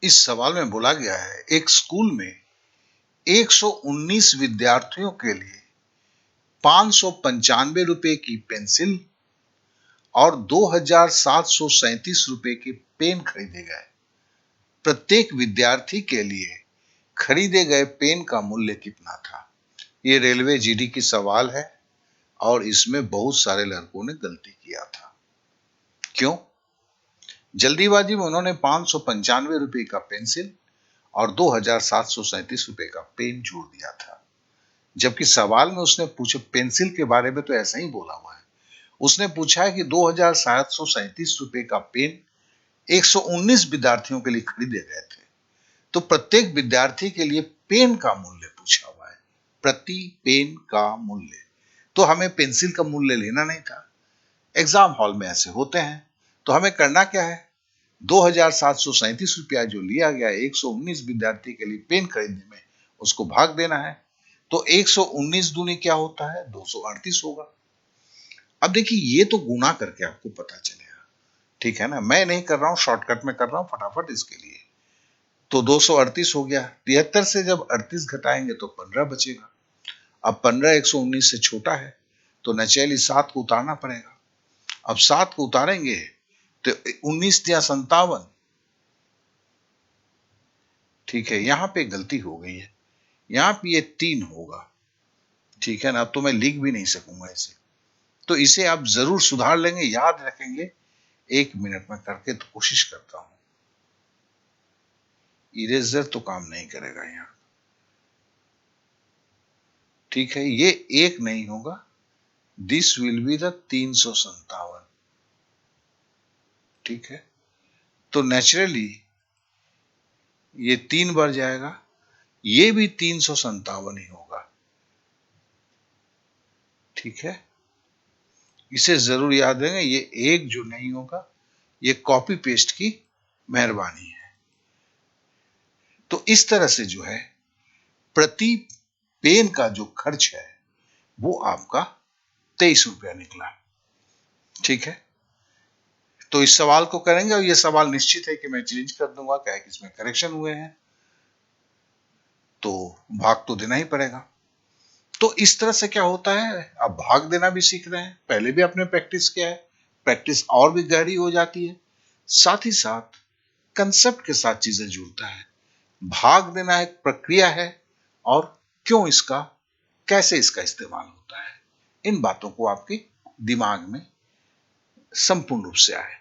इस सवाल में बोला गया है, एक स्कूल में 119 विद्यार्थियों के लिए 595 रुपए की पेंसिल और 2,737 रुपए के पेन खरीदे गए। प्रत्येक विद्यार्थी के लिए खरीदे गए पेन का मूल्य कितना था? ये रेलवे जीडी की सवाल है और इसमें बहुत सारे लड़कों ने गलती किया था। क्यों? जल्दीबाजी में उन्होंने 595 रुपए का पेंसिल और 2,737 रुपए का पेन जोड़ दिया था, जबकि सवाल में उसने पूछे पेंसिल के बारे में तो ऐसा ही बोला हुआ है। उसने पूछा है कि 2,737 रुपए का पेन 119 विद्यार्थियों के लिए खरीदे गए थे, तो प्रत्येक विद्यार्थी के लिए पेन का मूल्य पूछा हुआ है, प्रति पेन का मूल्य। तो हमें पेंसिल का मूल्य लेना नहीं था। एग्जाम हॉल में ऐसे होते हैं, तो हमें करना क्या है, 2,737 रुपया जो लिया गया 119 विद्यार्थी के लिए पेन खरीदने में, उसको भाग देना है। तो 119 दूनी क्या होता है, 238 होगा। अब देखिए, ये तो गुना करके आपको पता चलेगा, ठीक है ना। मैं नहीं कर रहा हूं, शॉर्टकट में कर रहा हूं फटाफट इसके लिए। तो 238 हो गया। 73 से जब 38 घटाएंगे तो 15 बचेगा। अब 15 119 से छोटा है, तो नेचुरली 7 को उतारना पड़ेगा। अब 7 को उतारेंगे तो 19 या 57, ठीक है। यहां पे गलती हो गई है, यहां पे ये 3 होगा, ठीक है ना। अब तो मैं लिख भी नहीं सकूंगा इसे, तो इसे आप जरूर सुधार लेंगे, याद रखेंगे। 1 मिनट में करके तो कोशिश करता हूं। इरेजर तो काम नहीं करेगा यहां, ठीक है। ये 1 नहीं होगा, दिस विल बी द 357, ठीक है। तो नेचुरली ये 3 बार जाएगा, ये भी 357 ही होगा, ठीक है। इसे जरूर याद रखेंगे। ये 1 जो नहीं होगा, ये कॉपी पेस्ट की मेहरबानी है। तो इस तरह से जो है, प्रति पेन का जो खर्च है वो आपका 23 रुपया निकला, ठीक है। तो इस सवाल को करेंगे, और ये सवाल निश्चित है कि मैं चेंज कर दूंगा, क्या है कि इसमें करेक्शन हुए हैं, तो भाग तो देना ही पड़ेगा। तो इस तरह से क्या होता है, आप भाग देना भी सीख रहे हैं, पहले भी आपने प्रैक्टिस किया है, प्रैक्टिस और भी गहरी हो जाती है। साथ ही साथ कंसेप्ट के साथ चीजें जुड़ता है। भाग देना एक प्रक्रिया है, और क्यों इसका, कैसे इसका इस्तेमाल होता है, इन बातों को आपके दिमाग में संपूर्ण रूप से आए।